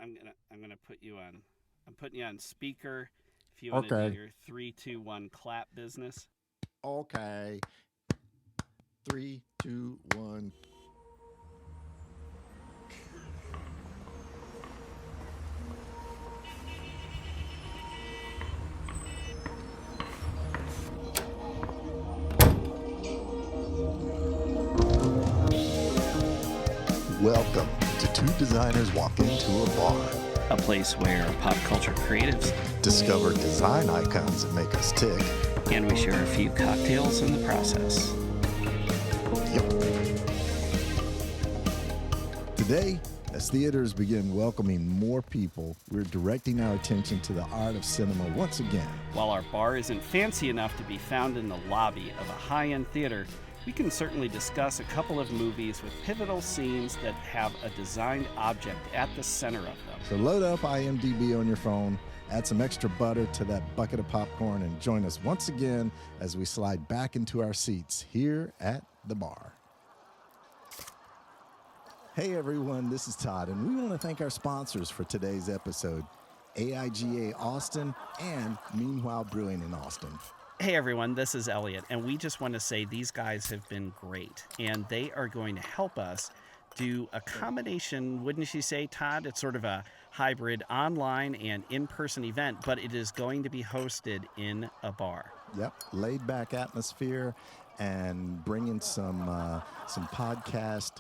I'm gonna put you on. I'm putting you on speaker. If you want to do your 3, 2, 1 clap business. Okay. 3, 2, 1. Welcome to Two Designers Walk Into a Bar. A place where pop culture creatives Discover design icons that make us tick. and we share a few cocktails in the process. Yep. Today, as theaters begin welcoming more people, we're directing our attention to the art of cinema once again. While our bar isn't fancy enough to be found in the lobby of a high-end theater, we can certainly discuss a couple of movies with pivotal scenes that have a designed object at the center of them. So load up IMDb on your phone, add some extra butter to that bucket of popcorn, and join us once again as we slide back into our seats here at the bar. Hey everyone, this is Todd, and we want to thank our sponsors for today's episode, AIGA Austin and Meanwhile Brewing in Austin. Hey everyone, this is Elliot, and we just want to say these guys have been great, and they are going to help us do a combination, wouldn't you say, Todd? It's sort of a hybrid online and in-person event, but it is going to be hosted in a bar. Yep, laid back atmosphere and bringing some podcast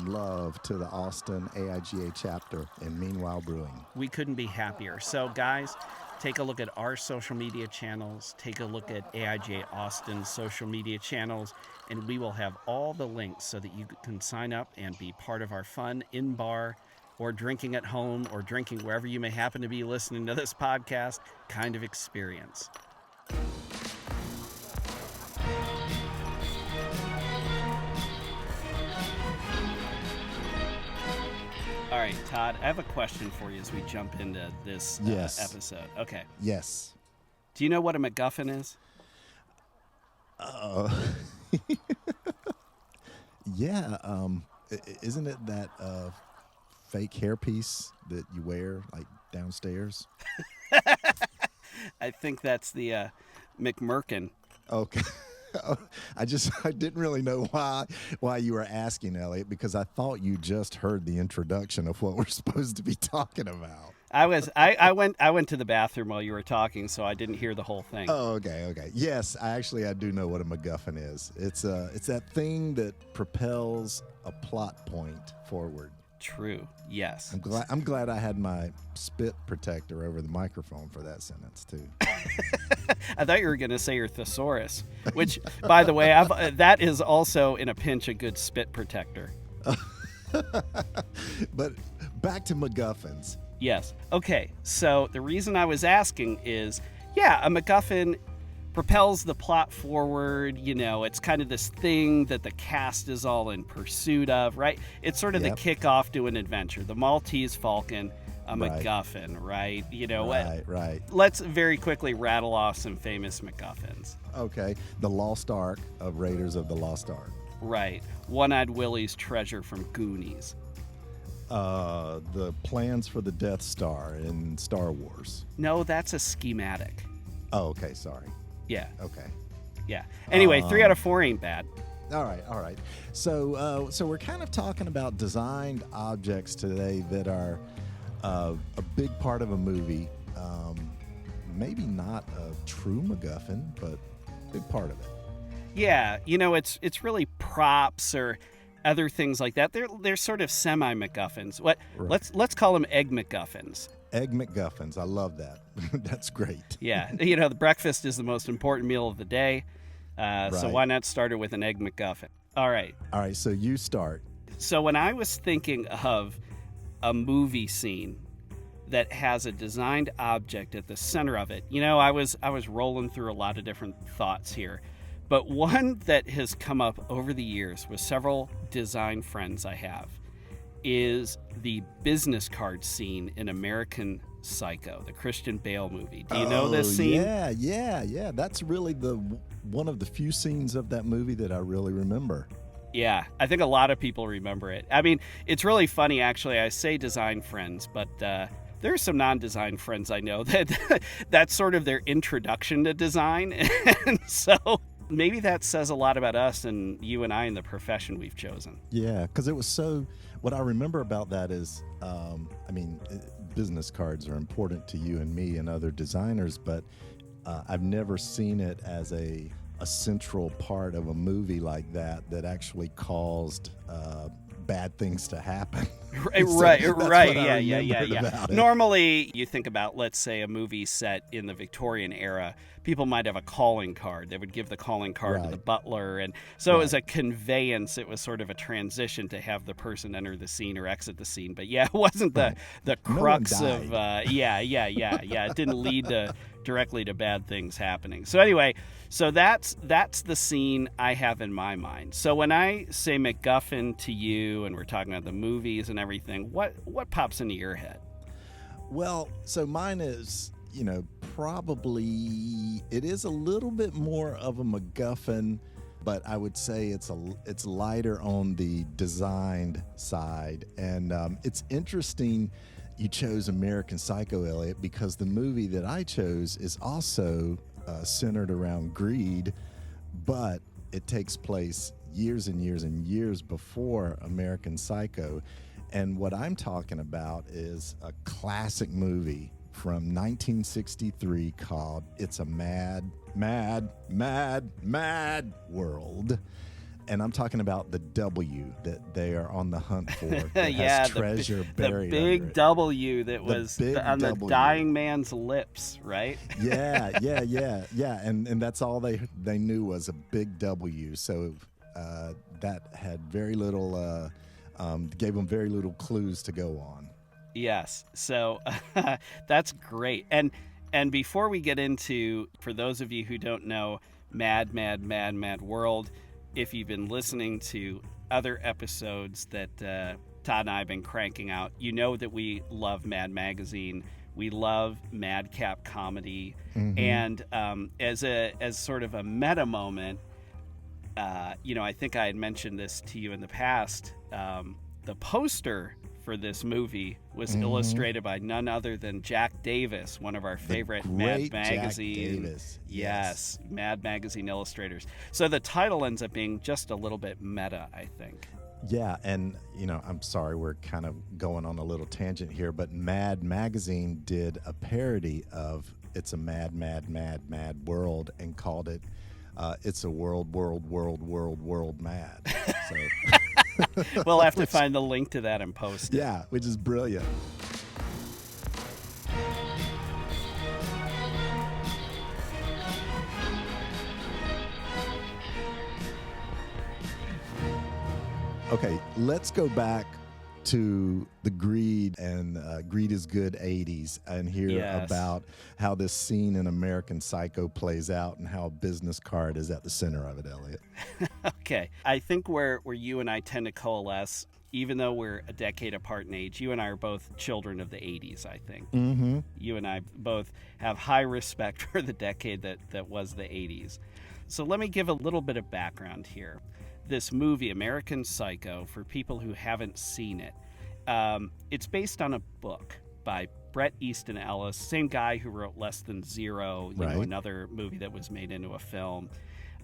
love to the Austin AIGA chapter in Meanwhile Brewing. We couldn't be happier. So guys, take a look at our social media channels, take a look at AIGA Austin's social media channels, and we will have all the links so that you can sign up and be part of our fun in-bar or drinking at home or drinking wherever you may happen to be listening to this podcast kind of experience. All right, Todd, I have a question for you as we jump into this episode. Okay. Yes. Do you know what a MacGuffin is? Yeah. Isn't it that fake hairpiece that you wear like downstairs? I think that's the McMurkin. Okay. I didn't really know why you were asking, Elliot, because I thought you just heard the introduction of what we're supposed to be talking about. I went to the bathroom while you were talking, so I didn't hear the whole thing. Oh, okay. Yes, I do know what a MacGuffin is. It's that thing that propels a plot point forward. True. Yes. I'm glad I had my spit protector over the microphone for that sentence too. I thought you were going to say your thesaurus, which, by the way, that is also in a pinch a good spit protector. But back to MacGuffins. Yes. Okay. So the reason I was asking is, yeah, a MacGuffin propels the plot forward. You know, it's kind of this thing that the cast is all in pursuit of, right? It's sort of the kickoff to an adventure. The Maltese Falcon, a MacGuffin, right? You know what? Right. Let's very quickly rattle off some famous MacGuffins. Okay. The Lost Ark of Raiders of the Lost Ark. Right. One-Eyed Willie's treasure from Goonies. The plans for the Death Star in Star Wars. No, that's a schematic. Oh, okay. Sorry. Yeah. Okay. Yeah. Anyway, 3 out of 4 ain't bad. All right. So we're kind of talking about designed objects today that are a big part of a movie. Maybe not a true MacGuffin, but a big part of it. Yeah. You know, it's really props or other things like that. They're sort of semi-MacGuffins. Let's call them egg MacGuffins. Egg MacGuffins. I love that. That's great. Yeah. You know, the breakfast is the most important meal of the day. So why not start it with an egg MacGuffin? All right. So you start. So when I was thinking of a movie scene that has a designed object at the center of it, you know, I was rolling through a lot of different thoughts here. But one that has come up over the years with several design friends I have is the business card scene in American Psycho, the Christian Bale movie. Do you know this scene? Yeah. That's really one of the few scenes of that movie that I really remember. Yeah, I think a lot of people remember it. I mean, it's really funny, actually. I say design friends, but there are some non-design friends I know that that's sort of their introduction to design. And so maybe that says a lot about us and you and I in the profession we've chosen. Yeah, because it was so. What I remember about that is, business cards are important to you and me and other designers, but I've never seen it as a central part of a movie like that actually caused bad things to happen. Right, So right, yeah, yeah. Normally, you think about, let's say, a movie set in the Victorian era. People might have a calling card. They would give the calling card to the butler, and so it was a conveyance. It was sort of a transition to have the person enter the scene or exit the scene. But yeah, it wasn't the crux of yeah. It didn't lead directly to bad things happening. So anyway, so that's the scene I have in my mind. So when I say MacGuffin to you, and we're talking about the movies and everything, what pops into your head? Well, so mine is, probably it is a little bit more of a MacGuffin, but I would say it's lighter on the designed side. And it's interesting you chose American Psycho, Elliot, because the movie that I chose is also centered around greed, but it takes place years and years and years before American Psycho. And what I'm talking about is a classic movie from 1963 called It's a Mad, Mad, Mad, Mad World. And I'm talking about the W that they are on the hunt for. That has treasure buried. The big W that was on the dying man's lips, right? Yeah. And that's all they knew was a big W. So that had very little, gave them very little clues to go on. Yes. So that's great. And before we get into, for those of you who don't know, Mad, Mad, Mad, Mad World, if you've been listening to other episodes that Todd and I have been cranking out, you know that we love Mad Magazine. We love madcap comedy. Mm-hmm. And as sort of a meta moment, I think I had mentioned this to you in the past. The poster for this movie was illustrated by none other than Jack Davis, one of our favorite Mad Magazine. Yes, Mad Magazine illustrators. So the title ends up being just a little bit meta, I think. Yeah, and I'm sorry we're kind of going on a little tangent here, but Mad Magazine did a parody of It's a Mad, Mad, Mad, Mad World and called it It's a World, World, World, World, World Mad. So we'll have to find the link to that and post it. Yeah, which is brilliant. Okay, let's go back to the Greed and Greed is Good 80s and hear about how this scene in American Psycho plays out and how a business card is at the center of it, Elliot. Okay. I think where you and I tend to coalesce, even though we're a decade apart in age, you and I are both children of the 80s, I think. Mm-hmm. You and I both have high respect for the decade that was the 80s. So let me give a little bit of background here. This movie, American Psycho, for people who haven't seen it, it's based on a book by Bret Easton Ellis, same guy who wrote Less Than Zero, another movie that was made into a film.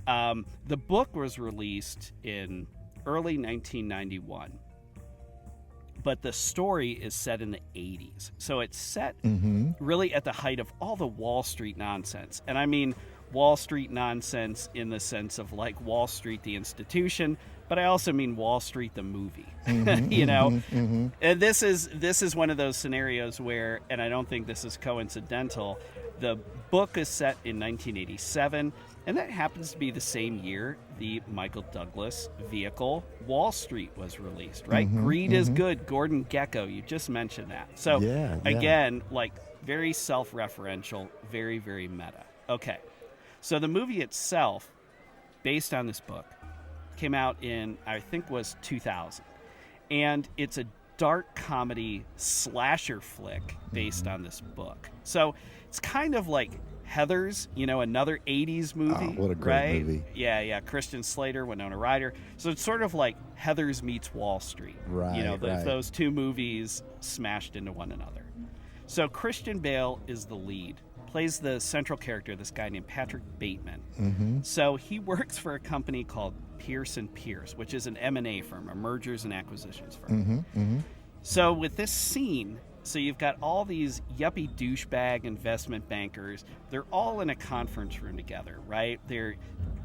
The book was released in early 1991, but the story is set in the 80s. So it's set really at the height of all the Wall Street nonsense. And I mean Wall Street nonsense in the sense of like Wall Street the institution, but I also mean Wall Street the movie. And this is one of those scenarios where, and I don't think this is coincidental, the book is set in 1987, and that happens to be the same year the Michael Douglas vehicle Wall Street was released, right? Greed is Good, Gordon Gekko, you just mentioned that. So again, like very self-referential, very, very meta. Okay. So the movie itself, based on this book, came out in, I think, was 2000. And it's a dark comedy slasher flick based on this book. So it's kind of like Heathers, another 80s movie. Oh, what a great right? movie. Yeah. Christian Slater, Winona Ryder. So it's sort of like Heathers meets Wall Street. Right, right. Those two movies smashed into one another. So Christian Bale is the lead, plays the central character, this guy named Patrick Bateman. Mm-hmm. So he works for a company called Pierce & Pierce, which is an M&A firm, a mergers and acquisitions firm. Mm-hmm. Mm-hmm. So with this scene, so you've got all these yuppie douchebag investment bankers. They're all in a conference room together, right? They're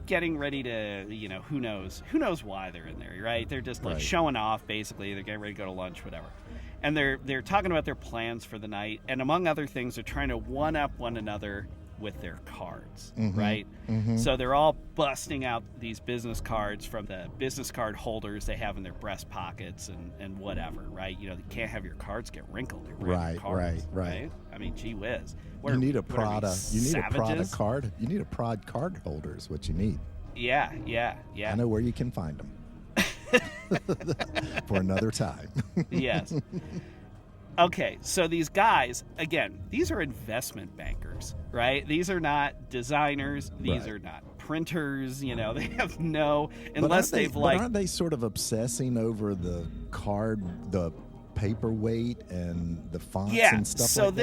getting ready to, who knows why they're in there, right? They're just like showing off, basically. They're getting ready to go to lunch, whatever. And they're talking about their plans for the night. And among other things, they're trying to one-up one another with their cards, right? Mm-hmm. So they're all busting out these business cards from the business card holders they have in their breast pockets and whatever, right? They can't have your cards get wrinkled. Right. I mean, gee whiz. You need a Prada card. You need a Prada card holder is what you need. Yeah. I know where you can find them. For another time. Yes. Okay, so these guys, again, these are investment bankers, right? These are not designers. These are not printers. They have unless they've But aren't they sort of obsessing over the card, the paperweight and the fonts and stuff like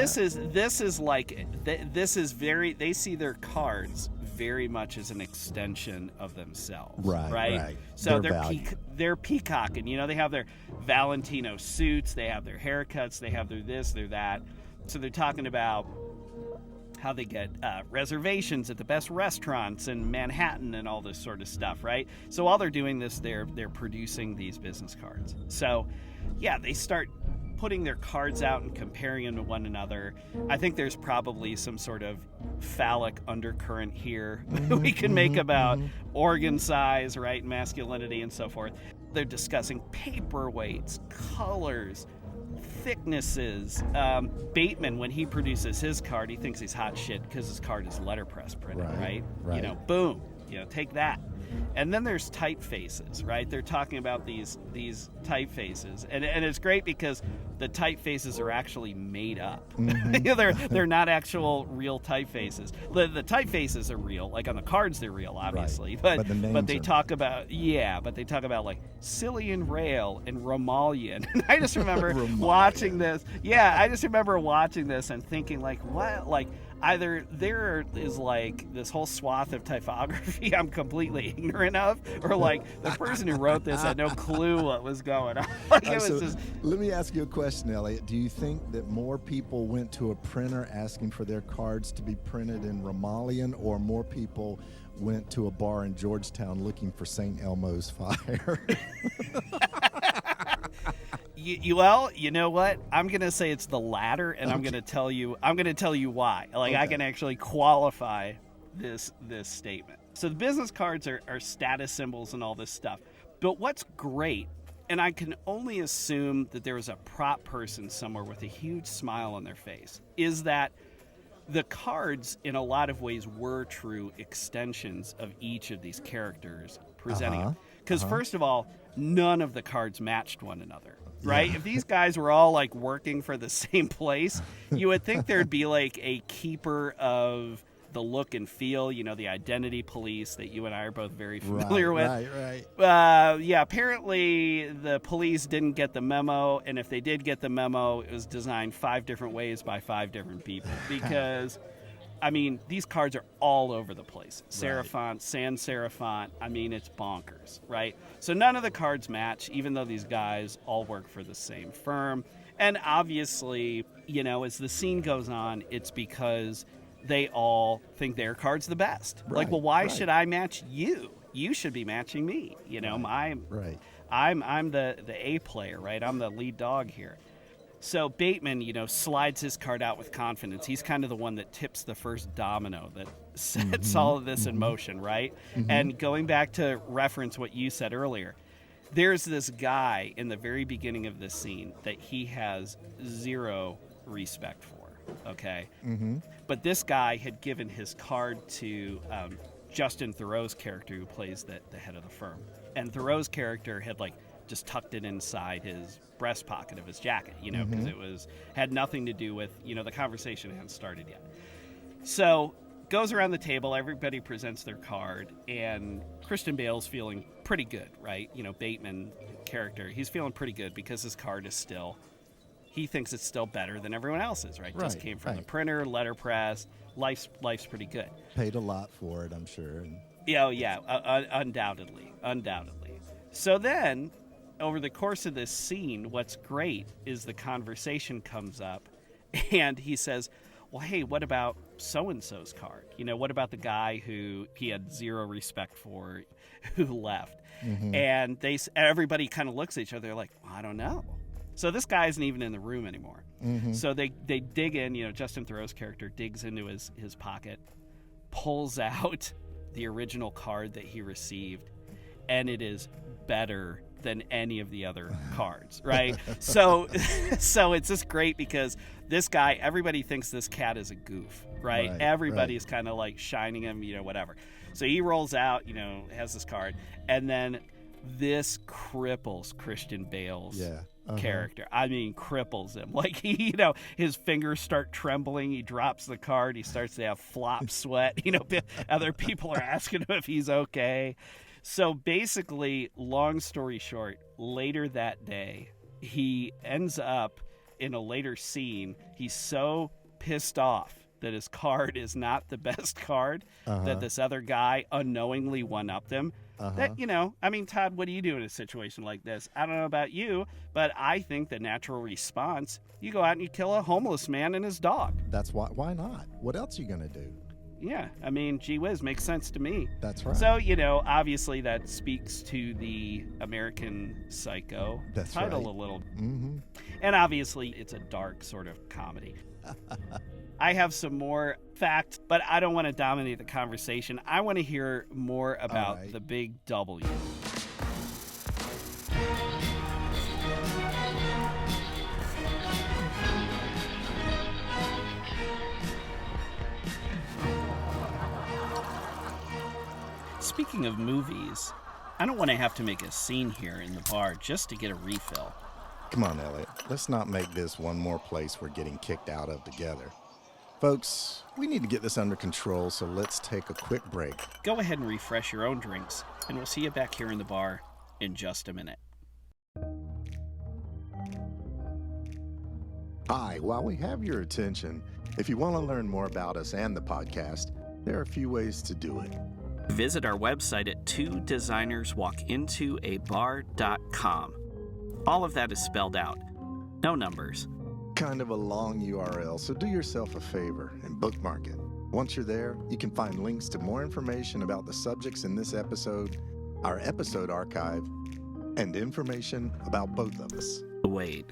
that? They see their cards very much as an extension of themselves. Right. So they're peacocking. They have their Valentino suits, they have their haircuts, they have their this, their that. So they're talking about how they get reservations at the best restaurants in Manhattan and all this sort of stuff, right? So while they're doing this, they're producing these business cards. So, yeah, they start putting their cards out and comparing them to one another. I think there's probably some sort of phallic undercurrent here we can make about organ size, right, masculinity and so forth. They're discussing paperweights, colors, thicknesses. Bateman, when he produces his card, he thinks he's hot shit because his card is letterpress printed, right? Boom, take that. And then there's typefaces, right? They're talking about these typefaces, and it's great because the typefaces are actually made up. They're not actual real typefaces. The typefaces are real, like on the cards they're real, obviously. But they talk about like Cillian Rail and Romalian. And I just remember watching this. Yeah, I just remember watching this and thinking like, what, like. Either there is like this whole swath of typography I'm completely ignorant of, or like the person who wrote this had no clue what was going on. Let me ask you a question, Elliot. Do you think that more people went to a printer asking for their cards to be printed in Romalian, or more people went to a bar in Georgetown looking for St. Elmo's fire? Well, you know what? I'm gonna say it's the latter, and I'm gonna tell you why. Like, I can actually qualify this statement. So the business cards are status symbols and all this stuff. But what's great, and I can only assume that there was a prop person somewhere with a huge smile on their face, is that the cards, in a lot of ways, were true extensions of each of these characters presenting them. Because first of all, none of the cards matched one another. Right? If these guys were all like working for the same place, you would think there'd be like a keeper of the look and feel, the identity police that you and I are both very familiar with. Right. Apparently the police didn't get the memo, and if they did get the memo, it was designed 5 different ways by 5 different people because I mean, these cards are all over the place. Serifont, sans serifont. I mean, it's bonkers, right? So none of the cards match, even though these guys all work for the same firm. And obviously, as the scene goes on, it's because they all think their card's the best. Like, well, why should I match you? You should be matching me. I'm the A player, right? I'm the lead dog here. So Bateman, slides his card out with confidence. He's kind of the one that tips the first domino that sets all of this in motion, right? And going back to reference what you said earlier, there's this guy in the very beginning of this scene that he has zero respect for, okay? But this guy had given his card to Justin Theroux's character, who plays the head of the firm. And Theroux's character had just tucked it inside his breast pocket of his jacket, because it had nothing to do with, the conversation hadn't started yet. So goes around the table, everybody presents their card, and Christian Bale's feeling pretty good, right? Bateman character, he's feeling pretty good because his card is still, he thinks it's still better than everyone else's, right? Just came from the printer, letterpress, life's pretty good. Paid a lot for it, I'm sure. Undoubtedly. So then, over the course of this scene, what's great is the conversation comes up, and he says, well, hey, what about so-and-so's card? What about the guy who he had zero respect for, who left? Mm-hmm. And everybody kind of looks at each other like, well, I don't know. So this guy isn't even in the room anymore. Mm-hmm. So they dig in, Justin Theroux's character digs into his pocket, pulls out the original card that he received, and it is better than any of the other cards, right? so it's just great because this guy, everybody thinks this cat is a goof, right? Everybody's kind of like shining him, whatever. So he rolls out, has this card, and then this cripples Christian Bale's character. I mean, cripples him. Like, he, his fingers start trembling. He drops the card. He starts to have flop sweat. Other people are asking him if he's okay. So basically, long story short, later that day, he ends up in a later scene. He's so pissed off that his card is not the best card, that this other guy unknowingly one-upped him. That, Todd, what do you do in a situation like this? I don't know about you, but I think the natural response, you go out and you kill a homeless man and his dog. That's why not? What else are you going to do? Yeah, gee whiz, makes sense to me. That's right. So, obviously that speaks to the American Psycho title a little. Mm-hmm. And obviously it's a dark sort of comedy. I have some more facts, but I don't want to dominate the conversation. I want to hear more about the big W. Speaking of movies, I don't want to have to make a scene here in the bar just to get a refill. Come on, Elliot. Let's not make this one more place we're getting kicked out of together. Folks, we need to get this under control, so let's take a quick break. Go ahead and refresh your own drinks, and we'll see you back here in the bar in just a minute. Hi, while we have your attention, if you want to learn more about us and the podcast, there are a few ways to do it. Visit our website at twodesignerswalkintoabar.com. All of that is spelled out. No numbers. Kind of a long URL, so do yourself a favor and bookmark it. Once you're there, you can find links to more information about the subjects in this episode, our episode archive, and information about both of us. Wait,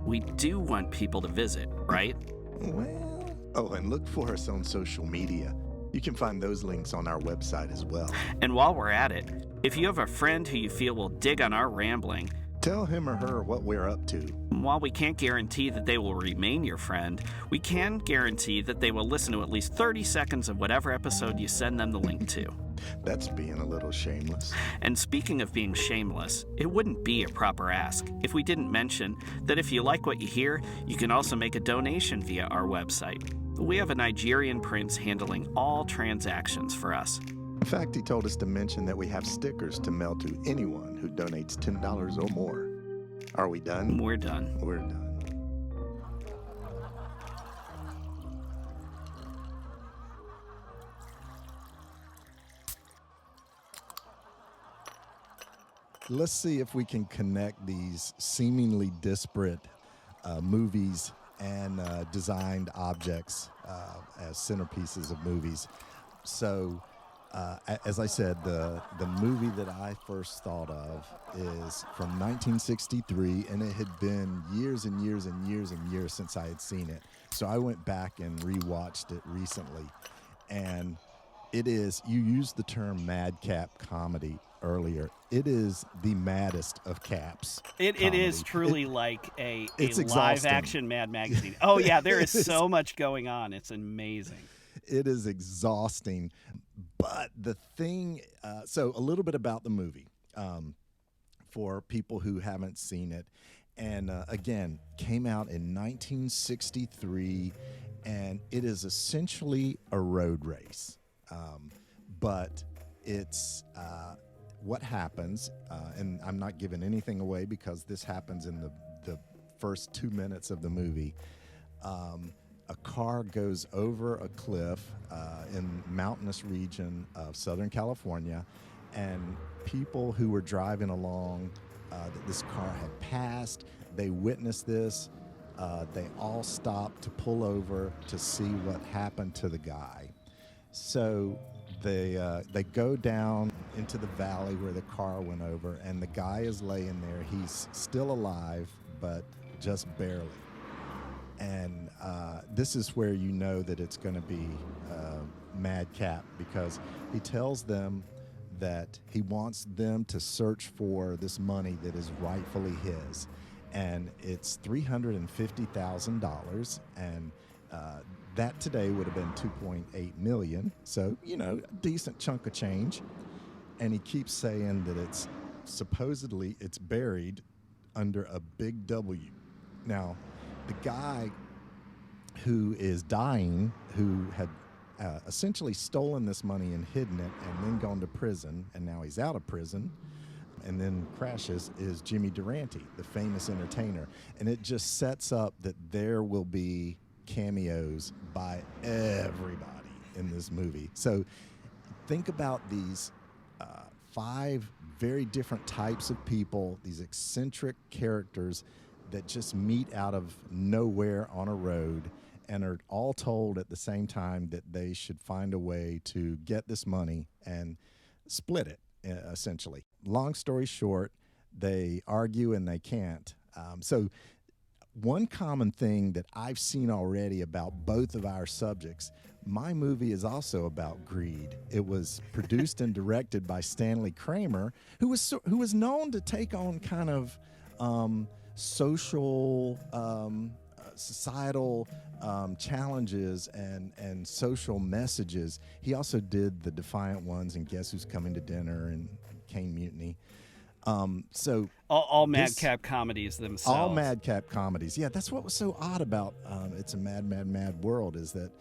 we do want people to visit, right? Well, and look for us on social media. You can find those links on our website as well. And while we're at it, if you have a friend who you feel will dig on our rambling, tell him or her what we're up to. While we can't guarantee that they will remain your friend, we can guarantee that they will listen to at least 30 seconds of whatever episode you send them the link to. That's being a little shameless. And speaking of being shameless, it wouldn't be a proper ask if we didn't mention that if you like what you hear, you can also make a donation via our website. We have a Nigerian prince handling all transactions for us. In fact, he told us to mention that we have stickers to mail to anyone who donates $10 or more. Are we done? We're done. We're done. Let's see if we can connect these seemingly disparate movies and designed objects as centerpieces of movies. So, as I said, the movie that I first thought of is from 1963, and it had been years and years and years and years since I had seen it. So I went back and rewatched it recently, and it is, you used the term madcap comedy earlier. It is the maddest of caps. It is truly like a exhausting. live-action Mad Magazine. Oh, yeah, there is so much going on. It's amazing. It is exhausting. But the thing, so a little bit about the movie for people who haven't seen it. And again, came out in 1963. and it is essentially a road race. But it's what happens, and I'm not giving anything away because this happens in the first 2 minutes of the movie. A car goes over a cliff in mountainous region of Southern California, and people who were driving along that this car had passed, they witnessed this. They all stopped to pull over to see what happened to the guy. So they go down into the valley where the car went over, and the guy is laying there. He's still alive, but just barely. And this is where you know that it's going to be madcap, because he tells them that he wants them to search for this money that is rightfully his. And it's $350,000, and that today would have been $2.8 million. So, a decent chunk of change. And he keeps saying that it's supposedly it's buried under a big W. Now, the guy who is dying, who had essentially stolen this money and hidden it and then gone to prison, and now he's out of prison and then crashes, is Jimmy Durante, the famous entertainer. And it just sets up that there will be cameos by everybody in this movie. So think about these 5 very different types of people, these eccentric characters that just meet out of nowhere on a road and are all told at the same time that they should find a way to get this money and split it, essentially. Long story short, they argue and they can't. So one common thing that I've seen already about both of our subjects, my movie is also about greed. It was produced and directed by Stanley Kramer, who was known to take on kind of social, societal challenges and social messages. He also did The Defiant Ones and Guess Who's Coming to Dinner and Cane Mutiny. So all madcap comedies themselves. All madcap comedies. Yeah, that's what was so odd about It's a Mad, Mad, Mad World, is that,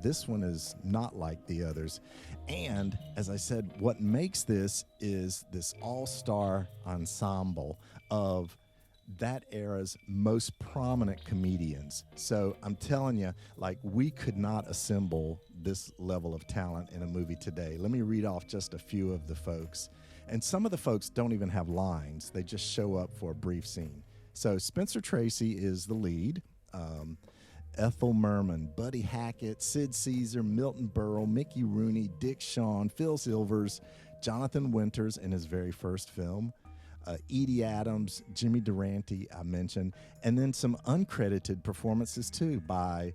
this one is not like the others. And as I said, what makes this is this all-star ensemble of that era's most prominent comedians. So I'm telling you, we could not assemble this level of talent in a movie today. Let me read off just a few of the folks. And some of the folks don't even have lines. They just show up for a brief scene. So Spencer Tracy is the lead. Ethel Merman, Buddy Hackett, Sid Caesar, Milton Berle, Mickey Rooney, Dick Shawn, Phil Silvers, Jonathan Winters in his very first film, Edie Adams, Jimmy Durante, I mentioned, and then some uncredited performances too by...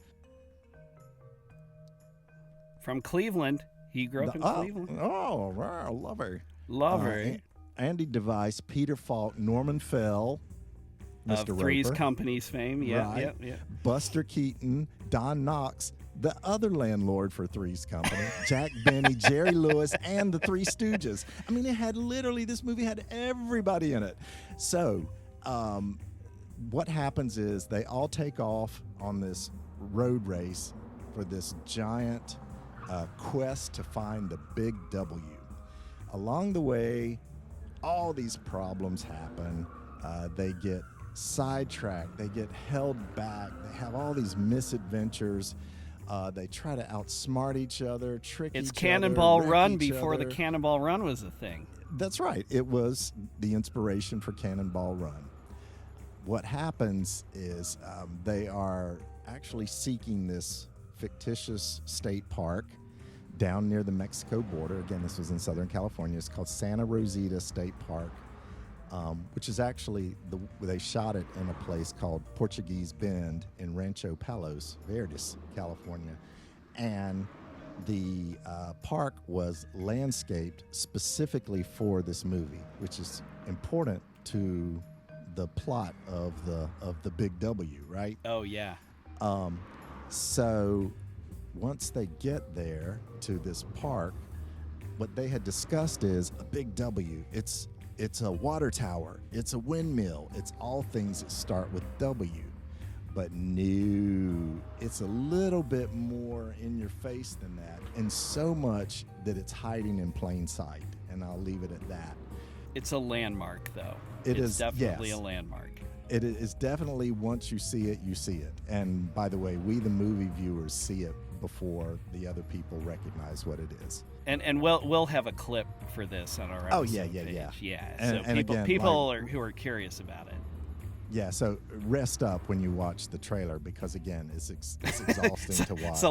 From Cleveland. He grew up in Cleveland. Oh, wow, love her. Love her. Andy Device, Peter Falk, Norman Fell, Mr. Of Three's Roper. Company's fame. Yeah, Right. yeah. Buster Keaton, Don Knotts, the other landlord for Three's Company, Jack Benny, Jerry Lewis, and the Three Stooges. I mean, this movie had everybody in it. So what happens is they all take off on this road race for this giant quest to find the big W. Along the way, all these problems happen. They get sidetracked. They get held back. They have all these misadventures. They try to outsmart each other, trick each other. It's Cannonball Run each before other. the Cannonball Run was a thing. That's right. It was the inspiration for Cannonball Run. What happens is they are actually seeking this fictitious state park down near the Mexico border. Again, this was in Southern California. It's called Santa Rosita State Park, which is actually, they shot it in a place called Portuguese Bend in Rancho Palos Verdes, California. And the park was landscaped specifically for this movie, which is important to the plot of the Big W, right? Oh, yeah. So once they get there to this park, what they had discussed is a Big W. It's a water tower. It's a windmill. It's all things that start with W. But no, it's a little bit more in your face than that, and so much that it's hiding in plain sight. And I'll leave it at that. It's a landmark, though. It's is definitely yes. a landmark. It is definitely, once you see it, you see it. And by the way, we the movie viewers see it before the other people recognize what it is. And we'll have a clip for this on our episode page. Yeah. And, So and again, people who are curious about it. Yeah, so rest up when you watch the trailer, because again, it's exhausting to watch.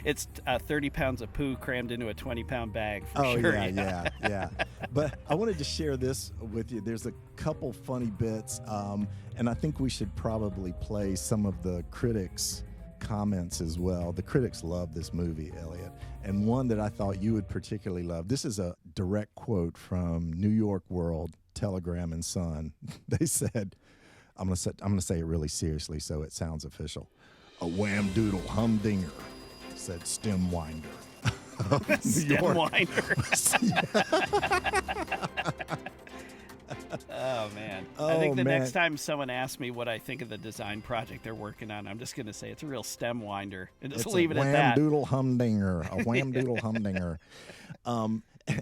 It's 30 pounds of poo crammed into a 20-pound bag for sure. Yeah. But I wanted to share this with you. There's a couple funny bits, and I think we should probably play some of the critics' comments as well. The critics love this movie, Elliot, and one that I thought you would particularly love. This is a direct quote from New York World, Telegram, and Sun. They said, I'm gonna say it really seriously so it sounds official. A wham doodle humdinger, said stem winder. Stem winder. Oh man. I think the next time someone asks me what I think of the design project they're working on, I'm just gonna say it's a real stem winder and just leave it at that. Wham doodle humdinger. A wham doodle humdinger.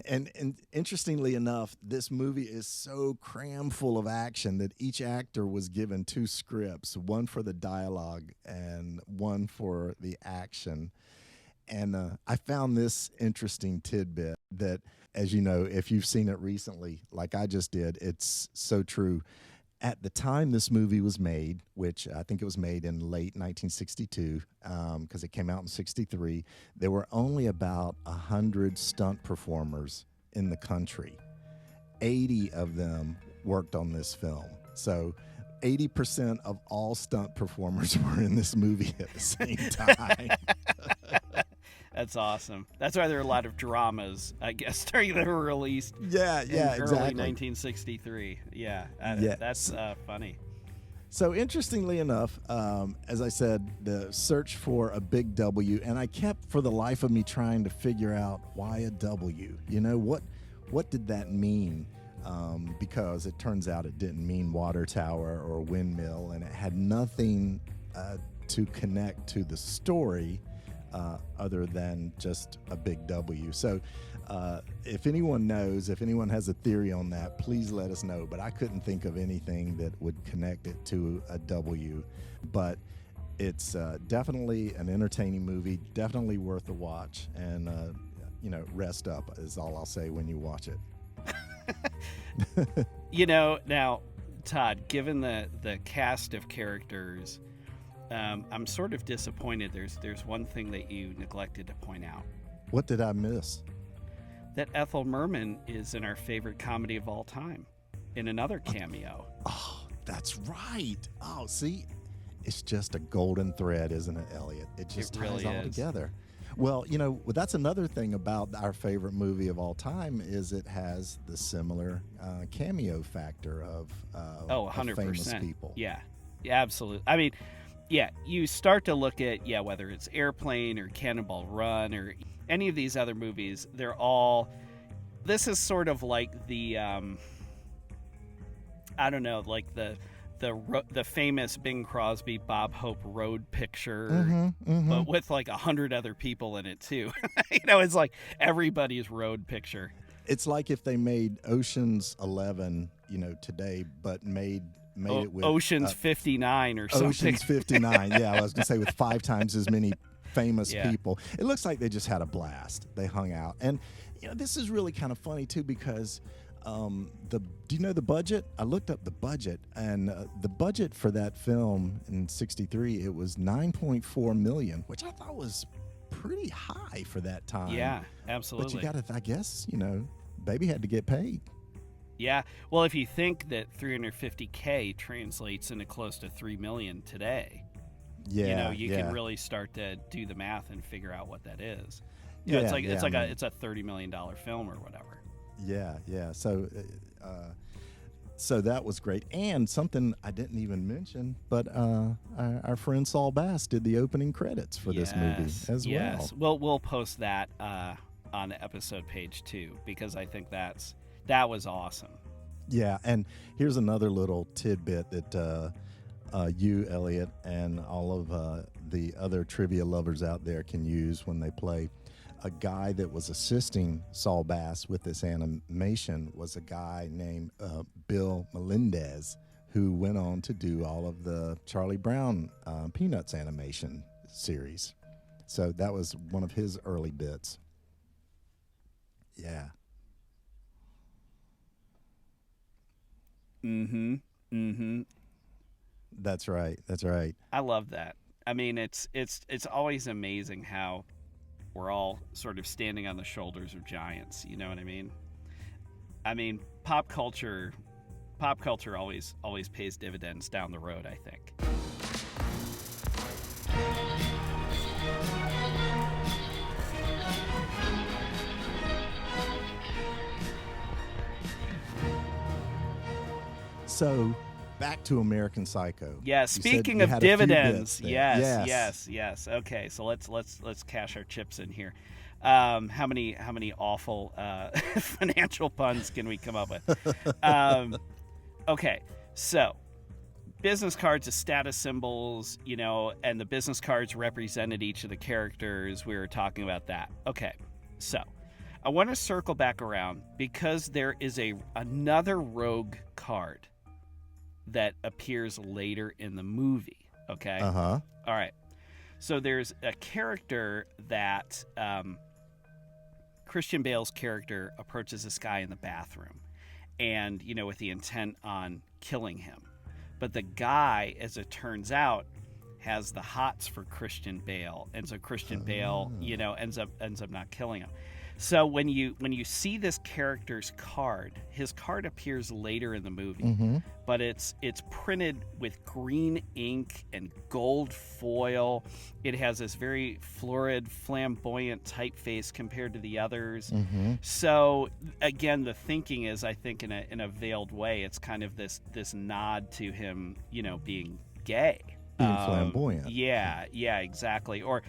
And interestingly enough, this movie is so cram full of action that each actor was given 2 scripts, one for the dialogue and one for the action. And I found this interesting tidbit that, as you know, if you've seen it recently, like I just did, it's so true. At the time this movie was made, which I think it was made in late 1962, because it came out in 63, there were only about 100 stunt performers in the country. 80 of them worked on this film. So 80% of all stunt performers were in this movie at the same time. That's awesome. That's why there are a lot of dramas, I guess, during the release. Yeah, early exactly. 1963. Yeah, that's funny. So interestingly enough, as I said, the search for a big W, and I kept for the life of me trying to figure out why a W. You know, what did that mean? Because it turns out it didn't mean water tower or windmill, and it had nothing to connect to the story. Other than just a big W. So if anyone knows, if anyone has a theory on that, please let us know. But I couldn't think of anything that would connect it to a W. But it's definitely an entertaining movie, definitely worth a watch. And, rest up is all I'll say when you watch it. Now, Todd, given the cast of characters, I'm sort of disappointed. There's one thing that you neglected to point out. What did I miss? That Ethel Merman is in our favorite comedy of all time, in another cameo. Oh, that's right. Oh, see, it's just a golden thread, isn't it, Elliot? It just ties all together. Well, that's another thing about our favorite movie of all time is it has the similar cameo factor of 100%. Famous people. Yeah, absolutely. I mean, yeah, you start to look at, whether it's Airplane or Cannonball Run or any of these other movies, this is sort of like the, the famous Bing Crosby, Bob Hope road picture, but with like 100 other people in it too. It's like everybody's road picture. It's like if they made Ocean's 11, today, but made it with Ocean's 59 or something. Ocean's 59. Yeah, I was going to say with 5 times as many famous people. It looks like they just had a blast. They hung out. And this is really kind of funny too because do you know the budget? I looked up the budget, and the budget for that film in 63, it was $9.4 million, which I thought was pretty high for that time. Yeah, absolutely. But you got to, I guess, baby had to get paid. Yeah. Well, if you think that $350K translates into close to $3 million today, you can really start to do the math and figure out what that is. It's a $30 million film or whatever. Yeah. So that was great. And something I didn't even mention, but our friend Saul Bass did the opening credits for this movie as well. Well, we'll post that on the episode page too, because I think that was awesome. Yeah, and here's another little tidbit that you, Elliot, and all of the other trivia lovers out there can use when they play. A guy that was assisting Saul Bass with this animation was a guy named Bill Melendez, who went on to do all of the Charlie Brown Peanuts animation series. So that was one of his early bits. Yeah. That's right. That's right. I love that. I mean, it's always amazing how we're all sort of standing on the shoulders of giants. You know what I mean? I mean, pop culture always pays dividends down the road, I think. So, back to American Psycho. Yeah, You speaking said you of had a few dividends, bits there. yes. Okay, so let's cash our chips in here. How many awful financial puns can we come up with? Okay, so business cards as status symbols, and the business cards represented each of the characters. We were talking about that. Okay, so I want to circle back around because there is another rogue card that appears later in the movie. Okay. Uh-huh. All right. So there's a character that Christian Bale's character approaches this guy in the bathroom, and with the intent on killing him. But the guy, as it turns out, has the hots for Christian Bale, and so Christian Bale, ends up not killing him. So when you see this character's card, his card appears later in the movie, but it's printed with green ink and gold foil. It has this very florid, flamboyant typeface compared to the others. So again, the thinking is, I think, in a veiled way, it's kind of this nod to him, being gay. Being flamboyant. Yeah, exactly. Or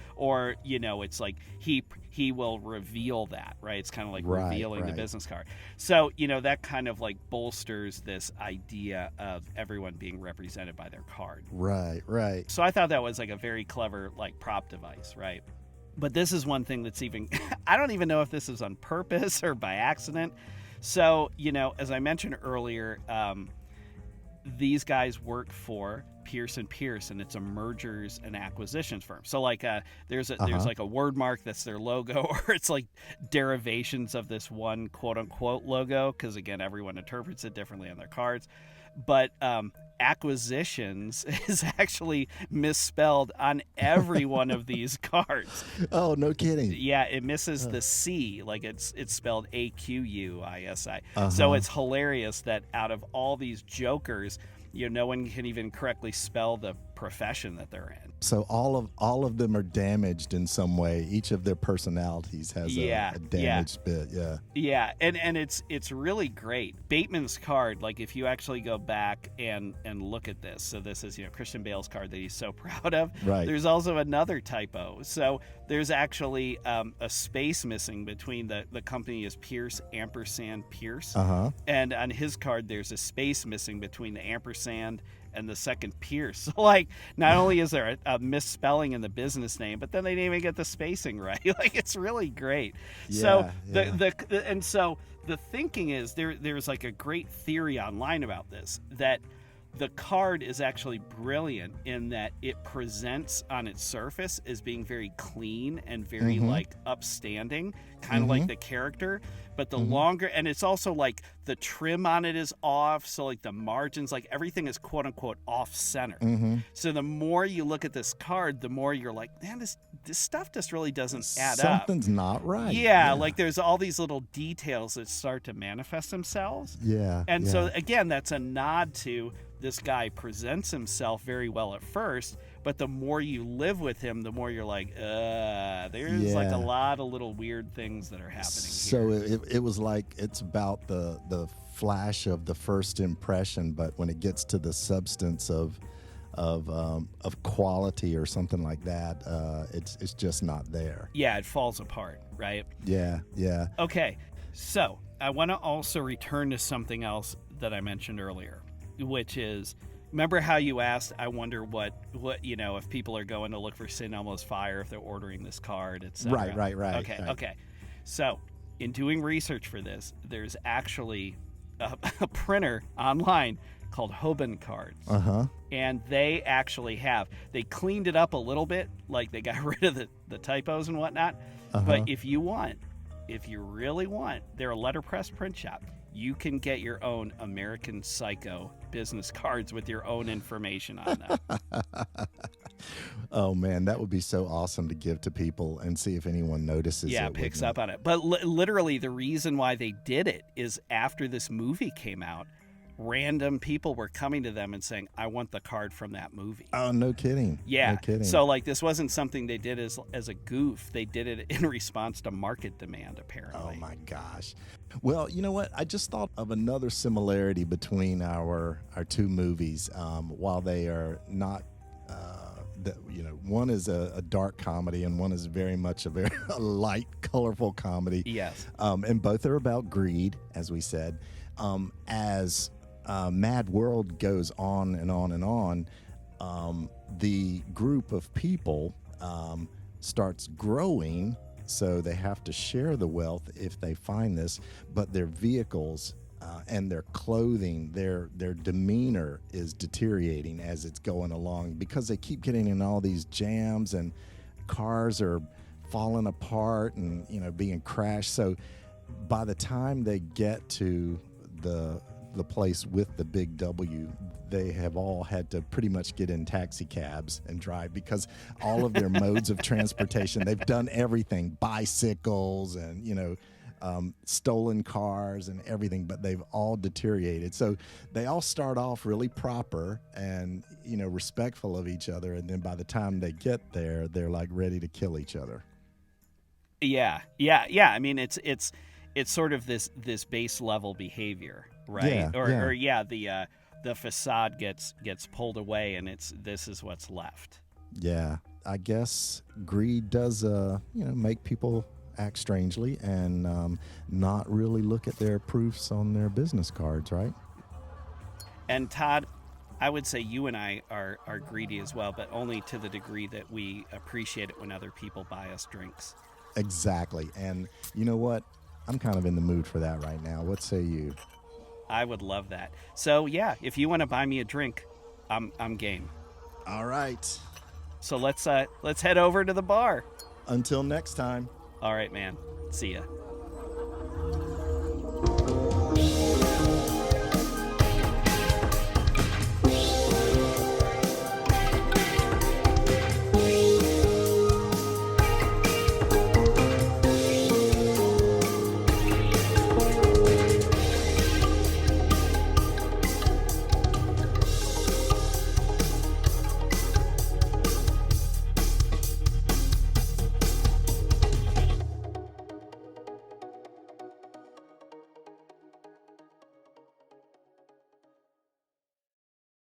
it's like he will reveal that, right? It's kind of like revealing the business card. So, that kind of like bolsters this idea of everyone being represented by their card. Right. So I thought that was like a very clever like prop device, right? But this is one thing that's even I don't even know if this is on purpose or by accident. So, as I mentioned earlier, these guys work for Pierce & Pierce, and it's a mergers and acquisitions firm. So like there's like a word mark that's their logo, or it's like derivations of this one quote unquote logo, because again, everyone interprets it differently on their cards. But acquisitions is actually misspelled on every one of these cards. Oh, no kidding. Yeah, it misses the C, like it's spelled AQUISI. So it's hilarious that out of all these jokers, no one can even correctly spell the profession that they're in. So all of them are damaged in some way. Each of their personalities has a damaged bit. Yeah, and it's really great. Bateman's card, like if you actually go back and look at this, so this is Christian Bale's card that he's so proud of. Right. There's also another typo. So there's actually a space missing between the company is Pierce ampersand Pierce, and on his card there's a space missing between the ampersand and the second Pierce. So like, not only is there a misspelling in the business name, but then they didn't even get the spacing right. Like, it's really great. So the thinking is there's like a great theory online about this, that the card is actually brilliant in that it presents on its surface as being very clean and very like upstanding, kind of like the character. But the longer, and it's also like the trim on it is off, so like the margins, like everything is quote unquote off center. So the more you look at this card, the more you're like, man, this stuff just really doesn't add up. Something's not right. Yeah, like there's all these little details that start to manifest themselves. So again, that's a nod to this guy presents himself very well at first, but the more you live with him, the more you're like, there's like a lot of little weird things that are happening so here. It was like, it's about the flash of the first impression, but when it gets to the substance of quality or something like that, it's just not there. Yeah, it falls apart, right? Yeah. Okay, so I want to also return to something else that I mentioned earlier, which is Remember how you asked, I wonder what if people are going to look for St. Elmo's Fire if they're ordering this card, etc. Right. Okay, Right. okay. So, in doing research for this, there's actually a printer online called Hoban Cards. And they actually they cleaned it up a little bit, like they got rid of the typos and whatnot. But if you really want, they're a letterpress print shop. You can get your own American Psycho business cards with your own information on them. Oh man, that would be so awesome to give to people and see if anyone notices. Yeah, it, picks wouldn't up on it. But literally, the reason why they did it is after this movie came out, random people were coming to them and saying, I want the card from that movie. Oh, no kidding. Yeah. No kidding. So like this wasn't something they did as a goof. They did it in response to market demand, apparently. Oh my gosh. Well, you know what? I just thought of another similarity between our two movies. While they are not, one is a dark comedy and one is very much a very light, colorful comedy. Yes. And both are about greed, as we said. As Mad World goes on and on and on, the group of people starts growing, so they have to share the wealth if they find this, but their vehicles and their clothing, their demeanor is deteriorating as it's going along because they keep getting in all these jams and cars are falling apart and being crashed. So by the time they get to the place with the big W, they have all had to pretty much get in taxi cabs and drive because all of their modes of transportation, they've done everything, bicycles and stolen cars and everything, but they've all deteriorated. So they all start off really proper and respectful of each other, and then by the time they get there, they're like ready to kill each other. Yeah. I mean, it's sort of this base level behavior, right? The facade gets pulled away, and this is what's left. Yeah, I guess greed does make people act strangely and not really look at their proofs on their business cards, right? And Todd, I would say you and I are greedy as well, but only to the degree that we appreciate it when other people buy us drinks. Exactly. And you know what? I'm kind of in the mood for that right now. What say you? I would love that. So yeah, if you want to buy me a drink, I'm game. All right. So let's head over to the bar. Until next time. All right, man. See ya.